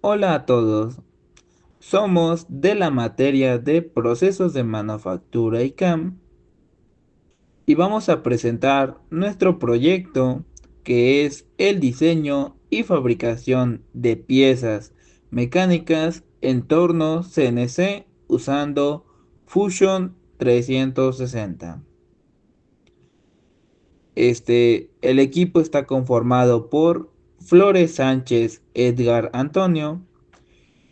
Hola a todos, somos de la materia de procesos de manufactura y CAM y vamos a presentar nuestro proyecto que es el diseño y fabricación de piezas mecánicas en torno CNC usando Fusion 360. El equipo está conformado por Flores Sánchez Edgar Antonio,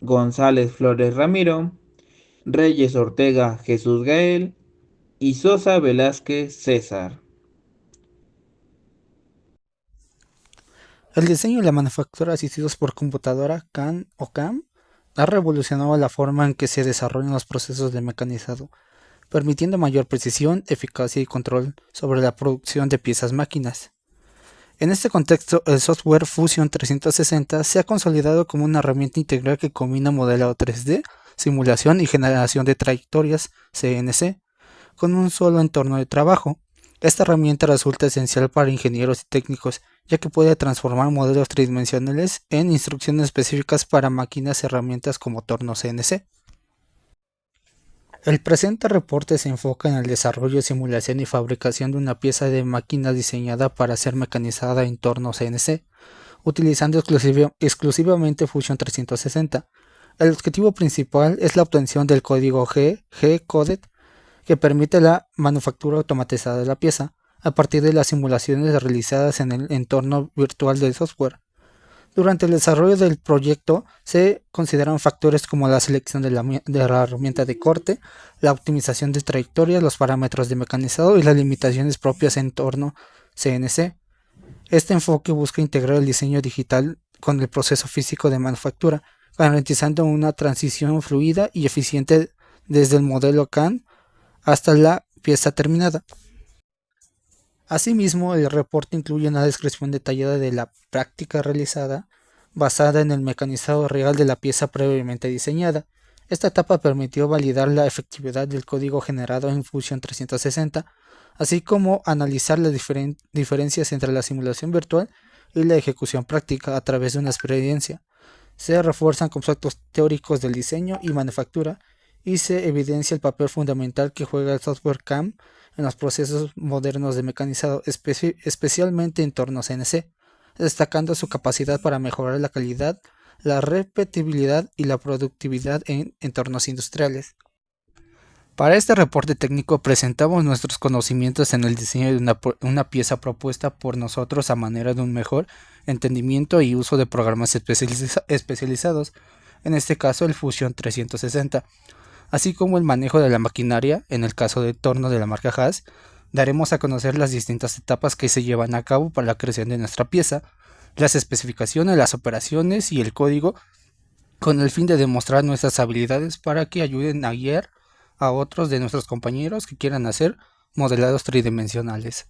González Flores Ramiro, Reyes Ortega Jesús Gael y Sosa Velázquez César. El diseño y la manufactura asistidos por computadora CAN o CAM ha revolucionado la forma en que se desarrollan los procesos de mecanizado, permitiendo mayor precisión, eficacia y control sobre la producción de piezas máquinas. En este contexto, el software Fusion 360 se ha consolidado como una herramienta integral que combina modelado 3D, simulación y generación de trayectorias CNC con un solo entorno de trabajo. Esta herramienta resulta esencial para ingenieros y técnicos, ya que puede transformar modelos tridimensionales en instrucciones específicas para máquinas y herramientas como tornos CNC. El presente reporte se enfoca en el desarrollo, simulación y fabricación de una pieza de máquina diseñada para ser mecanizada en torno CNC, utilizando exclusivamente Fusion 360. El objetivo principal es la obtención del código G-Coded que permite la manufactura automatizada de la pieza a partir de las simulaciones realizadas en el entorno virtual del software. Durante el desarrollo del proyecto se consideran factores como la selección de la herramienta de corte, la optimización de trayectorias, los parámetros de mecanizado y las limitaciones propias en entorno CNC. Este enfoque busca integrar el diseño digital con el proceso físico de manufactura, garantizando una transición fluida y eficiente desde el modelo CAN hasta la pieza terminada. Asimismo, el reporte incluye una descripción detallada de la práctica realizada basada en el mecanizado real de la pieza previamente diseñada. Esta etapa permitió validar la efectividad del código generado en Fusion 360, así como analizar las diferencias entre la simulación virtual y la ejecución práctica a través de una experiencia. Se refuerzan conceptos teóricos del diseño y manufactura y se evidencia el papel fundamental que juega el software CAM en los procesos modernos de mecanizado, especialmente en torno a CNC, destacando su capacidad para mejorar la calidad, la repetibilidad y la productividad en entornos industriales. Para este reporte técnico presentamos nuestros conocimientos en el diseño de una pieza propuesta por nosotros a manera de un mejor entendimiento y uso de programas especializados, en este caso el Fusion 360, así como el manejo de la maquinaria, en el caso del torno de la marca Haas. Daremos a conocer las distintas etapas que se llevan a cabo para la creación de nuestra pieza, las especificaciones, las operaciones y el código, con el fin de demostrar nuestras habilidades para que ayuden a guiar a otros de nuestros compañeros que quieran hacer modelados tridimensionales.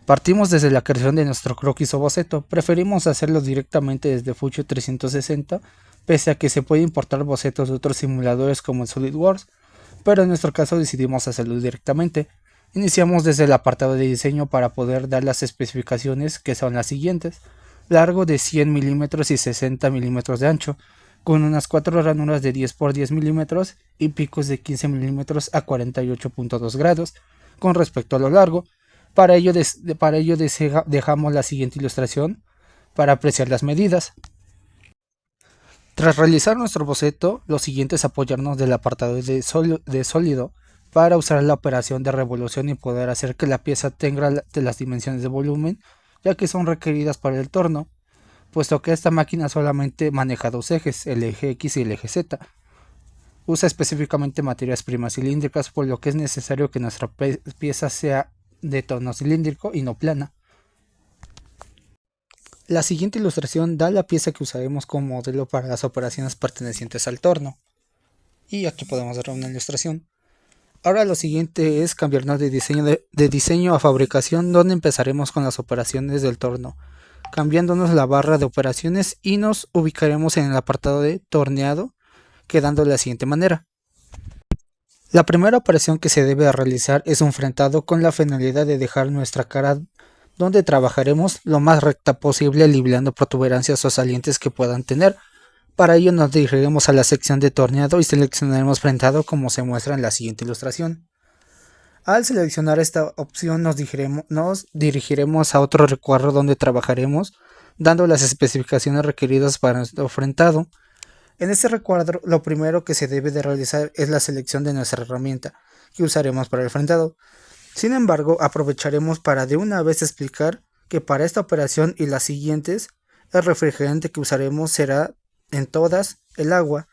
Partimos desde la creación de nuestro croquis o boceto. Preferimos hacerlo directamente desde Fusion 360, pese a que se puede importar bocetos de otros simuladores como el SolidWorks, pero en nuestro caso decidimos hacerlo directamente. Iniciamos desde el apartado de diseño para poder dar las especificaciones, que son las siguientes: largo de 100 mm y 60 mm de ancho, con unas 4 ranuras de 10 por 10 mm y picos de 15 mm a 48.2 grados con respecto a lo largo. Para ello dejamos la siguiente ilustración para apreciar las medidas. Tras realizar nuestro boceto, lo siguiente es apoyarnos del apartado de sólido para usar la operación de revolución y poder hacer que la pieza tenga las dimensiones de volumen, ya que son requeridas para el torno, puesto que esta máquina solamente maneja dos ejes, el eje X y el eje Z. Usa específicamente materias primas cilíndricas, por lo que es necesario que nuestra pieza sea de tono cilíndrico y no plana. La siguiente ilustración da la pieza que usaremos como modelo para las operaciones pertenecientes al torno. Y aquí podemos ver una ilustración. Ahora lo siguiente es cambiarnos de diseño a fabricación, donde empezaremos con las operaciones del torno, cambiándonos la barra de operaciones y nos ubicaremos en el apartado de torneado, quedando de la siguiente manera. La primera operación que se debe realizar es un frentado con la finalidad de dejar nuestra cara, donde trabajaremos lo más recta posible, librando protuberancias o salientes que puedan tener, Para ello nos dirigiremos a la sección de torneado y seleccionaremos frentado como se muestra en la siguiente ilustración. Al seleccionar esta opción nos dirigiremos a otro recuadro donde trabajaremos dando las especificaciones requeridas para nuestro frentado. En este recuadro lo primero que se debe de realizar es la selección de nuestra herramienta que usaremos para el frentado. Sin embargo, aprovecharemos para de una vez explicar que para esta operación y las siguientes, el refrigerante que usaremos será en todas el agua,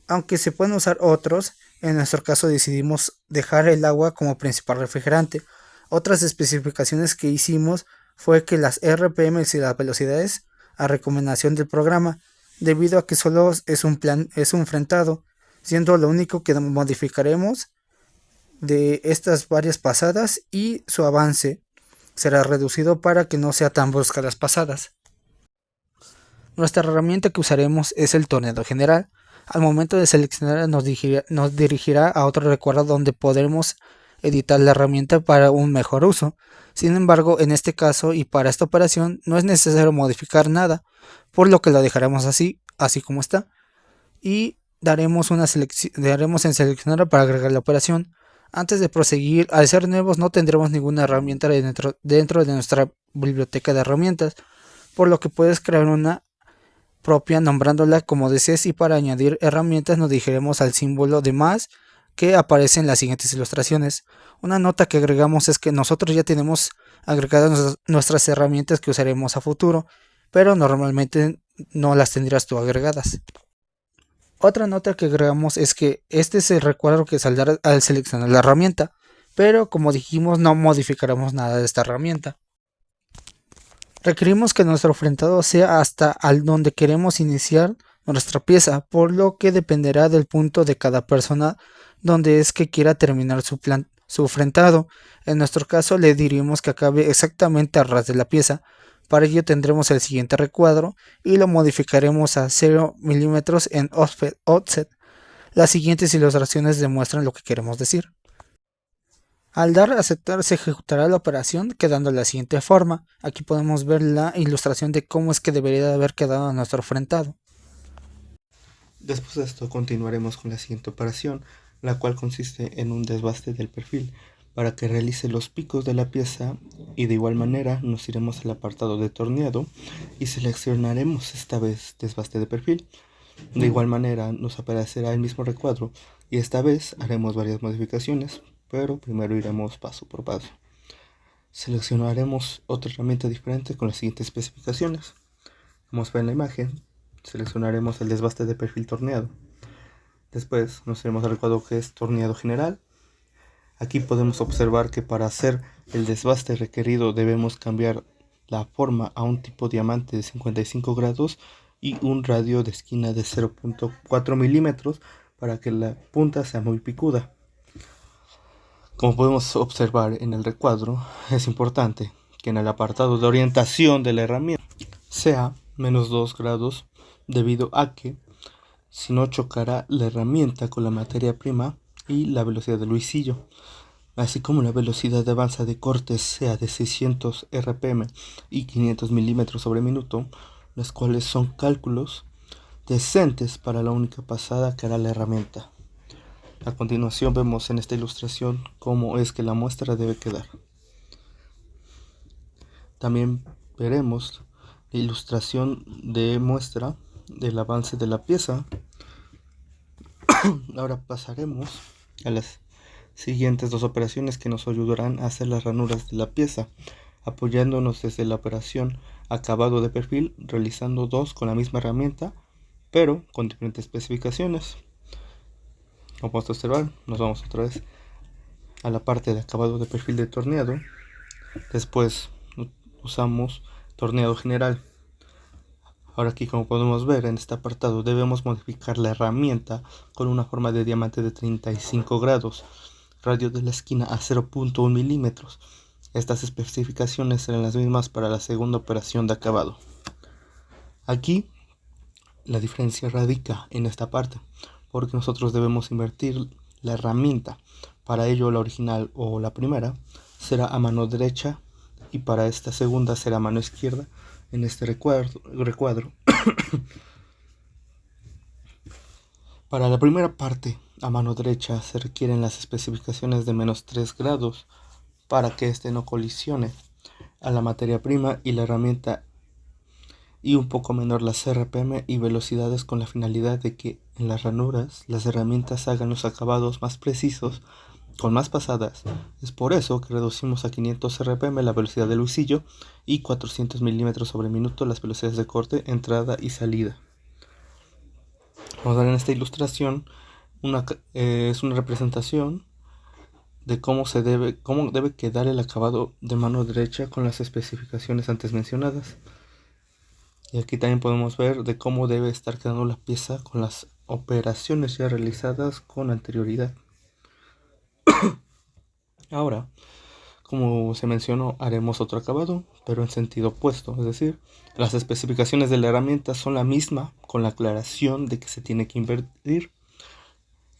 aunque se pueden usar otros. En nuestro caso decidimos dejar el agua como principal refrigerante. Otras especificaciones que hicimos fue que las RPMs y las velocidades a recomendación del programa, debido a que solo es un frentado, siendo lo único que modificaremos de estas varias pasadas y su avance será reducido para que no sea tan brusca las pasadas. Nuestra herramienta que usaremos es el tornado general. Al momento de seleccionar nos dirigirá a otro recuadro donde podremos editar la herramienta para un mejor uso. Sin embargo, en este caso y para esta operación no es necesario modificar nada, por lo que lo dejaremos así como está, y daremos en seleccionar para agregar la operación. Antes de proseguir, al ser nuevos no tendremos ninguna herramienta dentro de nuestra biblioteca de herramientas, por lo que puedes crear una propia nombrándola como desees, y para añadir herramientas nos dirigiremos al símbolo de más que aparece en las siguientes ilustraciones. Una nota que agregamos es que nosotros ya tenemos agregadas nuestras herramientas que usaremos a futuro, pero normalmente no las tendrás tú agregadas. Otra nota que agregamos es que este es el recuadro que saldrá al seleccionar la herramienta, pero como dijimos no modificaremos nada de esta herramienta. Requerimos que nuestro frentado sea hasta al donde queremos iniciar nuestra pieza, por lo que dependerá del punto de cada persona donde es que quiera terminar su frentado. En nuestro caso le diríamos que acabe exactamente a ras de la pieza. Para ello tendremos el siguiente recuadro y lo modificaremos a 0 mm en offset. Las siguientes ilustraciones demuestran lo que queremos decir. Al dar a aceptar se ejecutará la operación quedando de la siguiente forma. Aquí podemos ver la ilustración de cómo es que debería de haber quedado nuestro frentado. Después de esto continuaremos con la siguiente operación, la cual consiste en un desbaste del perfil para que realice los picos de la pieza, y de igual manera nos iremos al apartado de torneado y seleccionaremos esta vez desbaste de perfil. De igual manera nos aparecerá el mismo recuadro y esta vez haremos varias modificaciones, pero primero iremos paso por paso. Seleccionaremos otra herramienta diferente con las siguientes especificaciones. Como ven en la imagen, seleccionaremos el desbaste de perfil torneado. Después nos iremos al recuadro que es torneado general. Aquí podemos observar que para hacer el desbaste requerido debemos cambiar la forma a un tipo diamante de 55 grados y un radio de esquina de 0.4 milímetros para que la punta sea muy picuda. Como podemos observar en el recuadro, es importante que en el apartado de orientación de la herramienta sea menos 2 grados, debido a que si no chocará la herramienta con la materia prima, y la velocidad del huisillo, así como la velocidad de avanza de cortes sea de 600 rpm y 500 milímetros sobre minuto, los cuales son cálculos decentes para la única pasada que hará la herramienta. A continuación vemos en esta ilustración cómo es que la muestra debe quedar. También veremos la ilustración de muestra del avance de la pieza. Ahora pasaremos a las siguientes dos operaciones que nos ayudarán a hacer las ranuras de la pieza, apoyándonos desde la operación acabado de perfil, realizando dos con la misma herramienta, pero con diferentes especificaciones. Como podemos observar, nos vamos otra vez a la parte de acabado de perfil de torneado. Después usamos torneado general. Ahora aquí, como podemos ver en este apartado, debemos modificar la herramienta con una forma de diamante de 35 grados, radio de la esquina a 0.1 milímetros. Estas especificaciones serán las mismas para la segunda operación de acabado. Aquí la diferencia radica en esta parte, porque nosotros debemos invertir la herramienta. Para ello la original o la primera será a mano derecha y para esta segunda será a mano izquierda en este recuadro. Para la primera parte, a mano derecha, se requieren las especificaciones de menos 3 grados para que éste no colisione a la materia prima y la herramienta, y un poco menor las RPM y velocidades, con la finalidad de que en las ranuras las herramientas hagan los acabados más precisos con más pasadas. Es por eso que reducimos a 500 RPM la velocidad del husillo y 400 milímetros sobre minuto las velocidades de corte, entrada y salida. Vamos a ver en esta ilustración es una representación de cómo debe quedar el acabado de mano derecha con las especificaciones antes mencionadas. Y aquí también podemos ver de cómo debe estar quedando la pieza con las operaciones ya realizadas con anterioridad. Ahora, como se mencionó, haremos otro acabado, pero en sentido opuesto, es decir, las especificaciones de la herramienta son la misma, con la aclaración de que se tiene que invertir.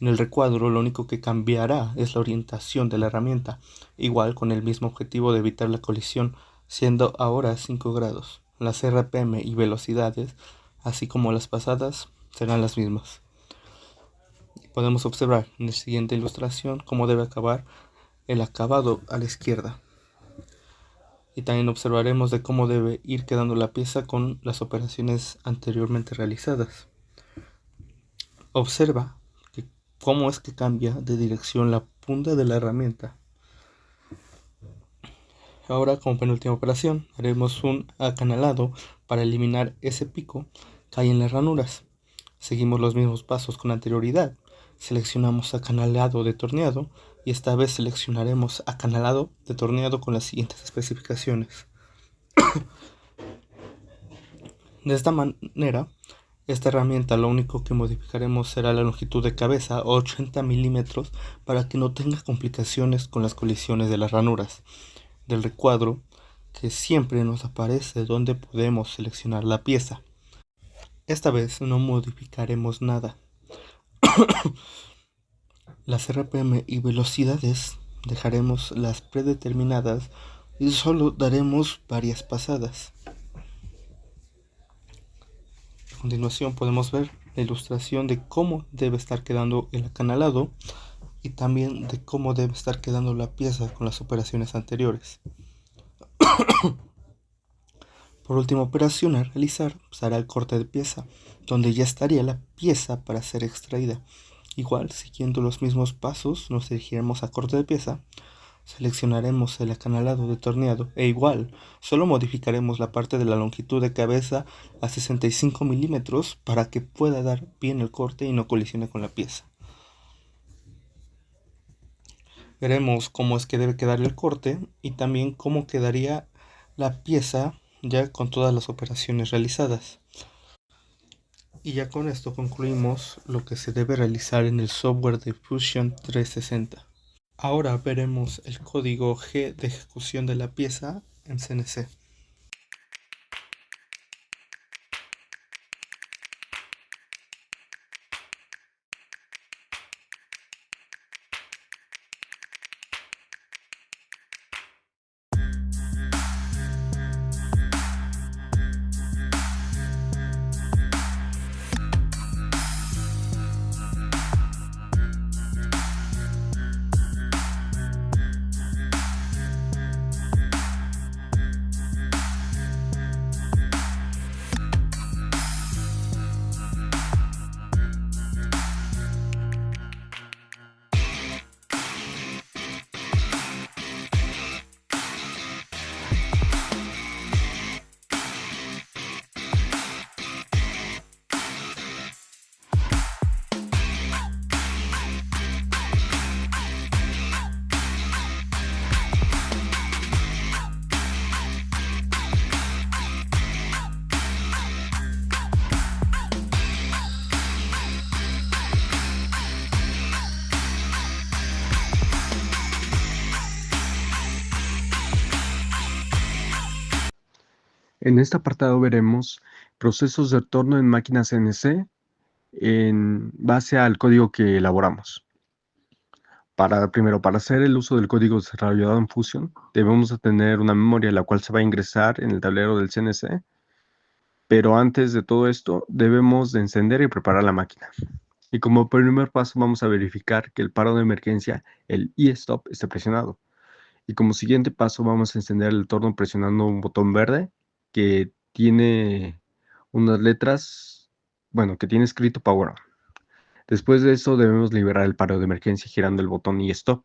En el recuadro lo único que cambiará es la orientación de la herramienta, igual con el mismo objetivo de evitar la colisión, siendo ahora 5 grados. Las RPM y velocidades, así como las pasadas, serán las mismas. Podemos observar en la siguiente ilustración cómo debe acabar el acabado a la izquierda. Y también observaremos de cómo debe ir quedando la pieza con las operaciones anteriormente realizadas. Observa cómo es que cambia de dirección la punta de la herramienta. Ahora, como penúltima operación, haremos un acanalado para eliminar ese pico que hay en las ranuras. Seguimos los mismos pasos con anterioridad. Seleccionamos acanalado de torneado y esta vez seleccionaremos acanalado de torneado con las siguientes especificaciones. De esta manera, esta herramienta lo único que modificaremos será la longitud de cabeza, 80 milímetros, para que no tenga complicaciones con las colisiones de las ranuras del recuadro, que siempre nos aparece donde podemos seleccionar la pieza. Esta vez no modificaremos nada. Las RPM y velocidades dejaremos las predeterminadas y solo daremos varias pasadas. A continuación podemos ver la ilustración de cómo debe estar quedando el acanalado y también de cómo debe estar quedando la pieza con las operaciones anteriores. Por última operación a realizar será el corte de pieza, donde ya estaría la pieza para ser extraída. Igual, siguiendo los mismos pasos, nos dirigiremos a corte de pieza, seleccionaremos el acanalado de torneado e igual, solo modificaremos la parte de la longitud de cabeza a 65 milímetros para que pueda dar bien el corte y no colisione con la pieza. Veremos cómo es que debe quedar el corte y también cómo quedaría la pieza ya con todas las operaciones realizadas. Y ya con esto concluimos lo que se debe realizar en el software de Fusion 360. Ahora veremos el código G de ejecución de la pieza en CNC. En este apartado veremos procesos de torno en máquinas CNC en base al código que elaboramos. Primero, para hacer el uso del código desarrollado en Fusion, debemos de tener una memoria la cual se va a ingresar en el tablero del CNC, pero antes de todo esto debemos de encender y preparar la máquina. Y como primer paso vamos a verificar que el paro de emergencia, el e-stop, esté presionado. Y como siguiente paso vamos a encender el torno presionando un botón verde que tiene unas letras, bueno, que tiene escrito Power On. Después de eso debemos liberar el paro de emergencia girando el botón e-stop.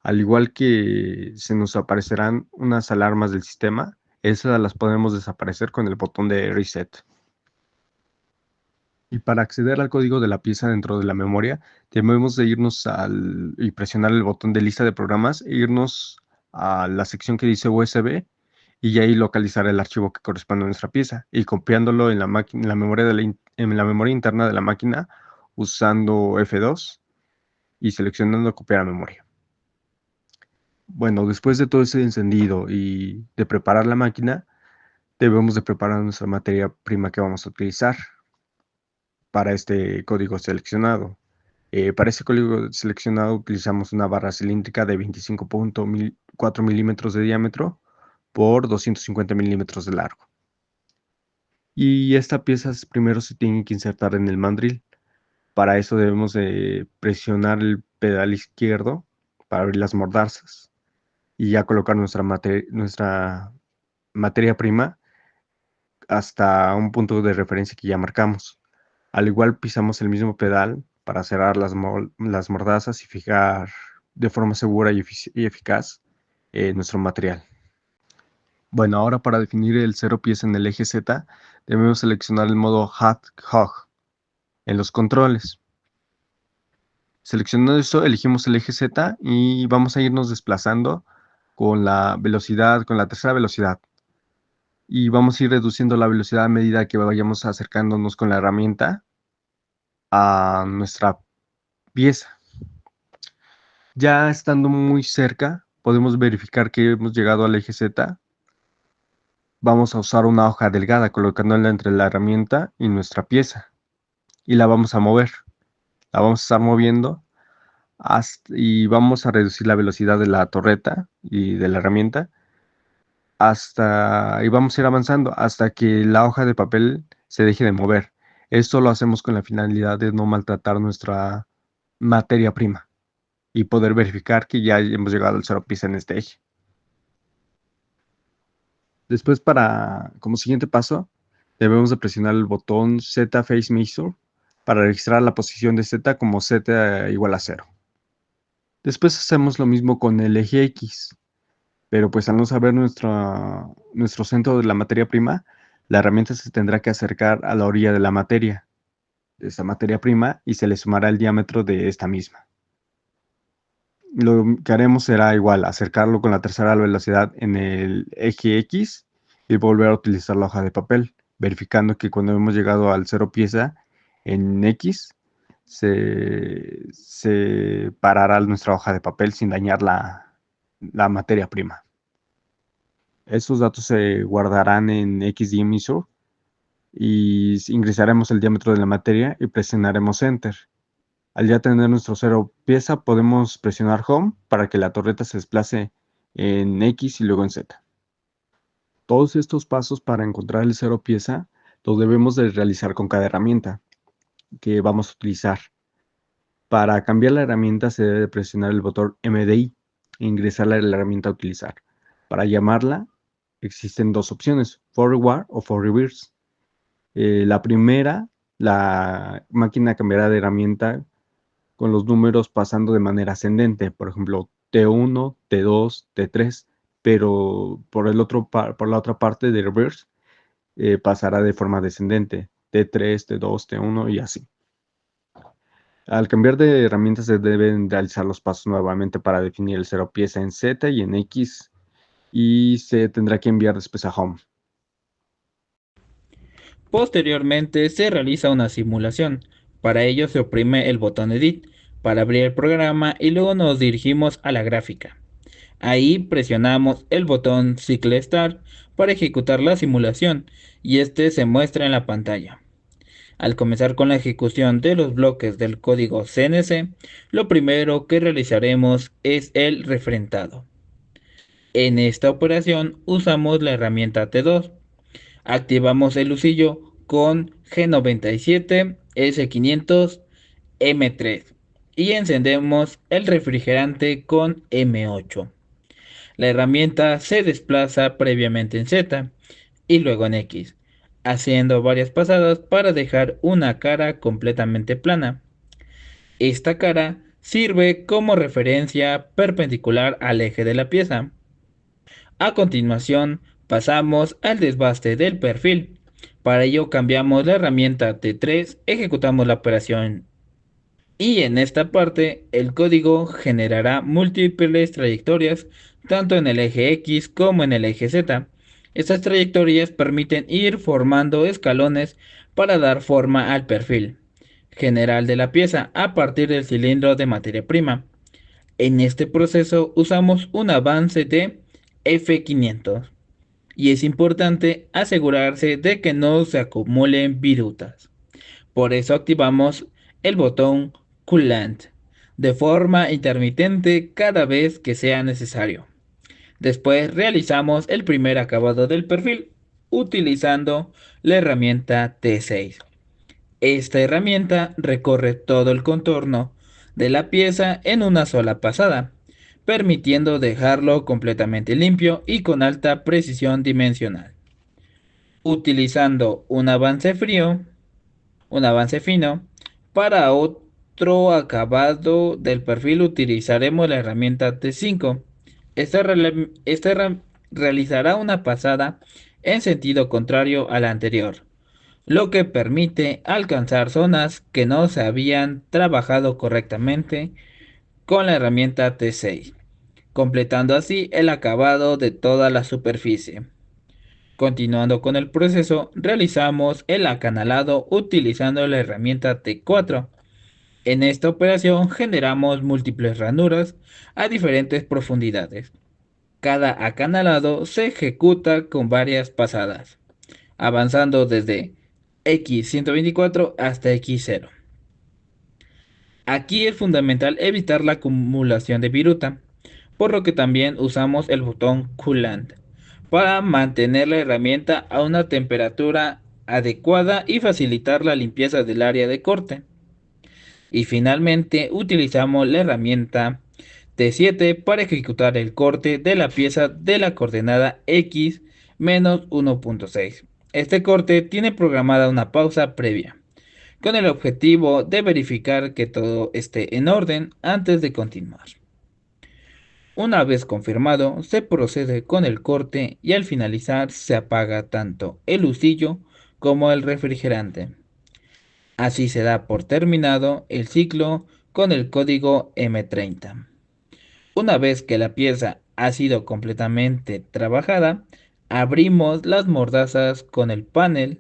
Al igual que se nos aparecerán unas alarmas del sistema, esas las podemos desaparecer con el botón de reset. Y para acceder al código de la pieza dentro de la memoria, debemos de irnos y presionar el botón de lista de programas e irnos a la sección que dice USB y ahí localizar el archivo que corresponde a nuestra pieza y copiándolo en la memoria en la memoria interna de la máquina usando F2 y seleccionando copiar a memoria. Bueno, después de todo ese encendido y de preparar la máquina, debemos de preparar nuestra materia prima que vamos a utilizar para este código seleccionado. Para este código seleccionado utilizamos una barra cilíndrica de 25.4 milímetros de diámetro por 250 milímetros de largo. Y esta pieza primero se tiene que insertar en el mandril. Para eso debemos de presionar el pedal izquierdo para abrir las mordazas y ya colocar nuestra materia prima hasta un punto de referencia que ya marcamos. Al igual pisamos el mismo pedal para cerrar las mordazas y fijar de forma segura y eficaz nuestro material. Bueno, ahora para definir el 0 pies en el eje Z, debemos seleccionar el modo Hog en los controles. Seleccionando eso, elegimos el eje Z y vamos a irnos desplazando con la velocidad, con la tercera velocidad. Y vamos a ir reduciendo la velocidad a medida que vayamos acercándonos con la herramienta a nuestra pieza. Ya estando muy cerca, podemos verificar que hemos llegado al eje Z. Vamos a usar una hoja delgada colocándola entre la herramienta y nuestra pieza. Y la vamos a mover. La vamos a estar moviendo y vamos a reducir la velocidad de la torreta y de la herramienta y vamos a ir avanzando hasta que la hoja de papel se deje de mover. Esto lo hacemos con la finalidad de no maltratar nuestra materia prima y poder verificar que ya hemos llegado al 0 pies en este eje. Después, como siguiente paso, debemos de presionar el botón Z Face Measure para registrar la posición de Z como Z igual a 0. Después hacemos lo mismo con el eje X, pero pues al no saber nuestro centro de la materia prima, la herramienta se tendrá que acercar a la orilla de esta materia prima, y se le sumará el diámetro de esta misma. Lo que haremos será igual, acercarlo con la tercera velocidad en el eje X y volver a utilizar la hoja de papel, verificando que cuando hemos llegado al 0 pieza en X, se parará nuestra hoja de papel sin dañar la materia prima. Estos datos se guardarán en XDMisure y ingresaremos el diámetro de la materia y presionaremos Enter. Al ya tener nuestro 0 pieza, podemos presionar Home para que la torreta se desplace en X y luego en Z. Todos estos pasos para encontrar el 0 pieza los debemos de realizar con cada herramienta que vamos a utilizar. Para cambiar la herramienta se debe presionar el botón MDI e ingresar la herramienta a utilizar. Para llamarla existen dos opciones, Forward o For Reverse. La primera, la máquina cambiará de herramienta con los números pasando de manera ascendente, por ejemplo, T1, T2, T3, pero por la otra parte de Reverse pasará de forma descendente, T3, T2, T1 y así. Al cambiar de herramienta se deben realizar los pasos nuevamente para definir el 0 pieza en Z y en X, y se tendrá que enviar después a Home. Posteriormente se realiza una simulación. Para ello se oprime el botón Edit para abrir el programa y luego nos dirigimos a la gráfica. Ahí presionamos el botón Cycle Start para ejecutar la simulación y este se muestra en la pantalla. Al comenzar con la ejecución de los bloques del código CNC, lo primero que realizaremos es el refrentado. En esta operación usamos la herramienta T2. Activamos el lucillo con G97, S500 M3 y encendemos el refrigerante con M8. La herramienta se desplaza previamente en Z y luego en X, haciendo varias pasadas para dejar una cara completamente plana. Esta cara sirve como referencia perpendicular al eje de la pieza. A continuación, pasamos al desbaste del perfil. Para ello cambiamos la herramienta T3, ejecutamos la operación y en esta parte el código generará múltiples trayectorias tanto en el eje X como en el eje Z. Estas trayectorias permiten ir formando escalones para dar forma al perfil general de la pieza a partir del cilindro de materia prima. En este proceso usamos un avance de F500 y es importante asegurarse de que no se acumulen virutas. Por eso activamos el botón Coolant de forma intermitente cada vez que sea necesario. Después realizamos el primer acabado del perfil utilizando la herramienta T6. Esta herramienta recorre todo el contorno de la pieza en una sola pasada, permitiendo dejarlo completamente limpio y con alta precisión dimensional. Utilizando un avance fino, para otro acabado del perfil utilizaremos la herramienta T5. Esta realizará una pasada en sentido contrario a la anterior, lo que permite alcanzar zonas que no se habían trabajado correctamente con la herramienta T6, completando así el acabado de toda la superficie. Continuando con el proceso, realizamos el acanalado utilizando la herramienta T4. En esta operación generamos múltiples ranuras a diferentes profundidades. Cada acanalado se ejecuta con varias pasadas, avanzando desde X124 hasta X0. Aquí es fundamental evitar la acumulación de viruta, por lo que también usamos el botón Coolant para mantener la herramienta a una temperatura adecuada y facilitar la limpieza del área de corte. Y finalmente utilizamos la herramienta T7 para ejecutar el corte de la pieza de la coordenada X menos 1.6. Este corte tiene programada una pausa previa, con el objetivo de verificar que todo esté en orden antes de continuar. Una vez confirmado, se procede con el corte y al finalizar se apaga tanto el husillo como el refrigerante. Así se da por terminado el ciclo con el código M30. Una vez que la pieza ha sido completamente trabajada, abrimos las mordazas con el pedal.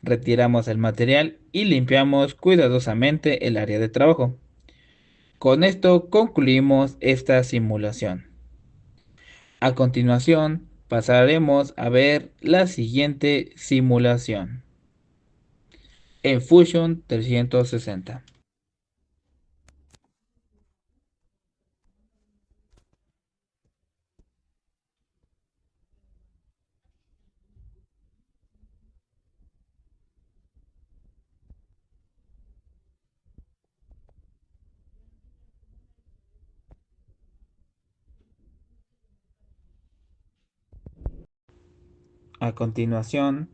Retiramos el material y limpiamos cuidadosamente el área de trabajo. Con esto concluimos esta simulación. A continuación, pasaremos a ver la siguiente simulación en Fusion 360. A continuación,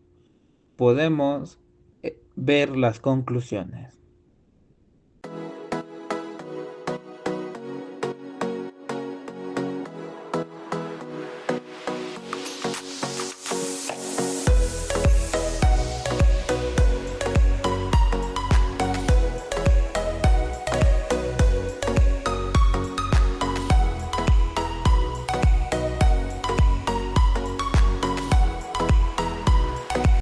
podemos ver las conclusiones.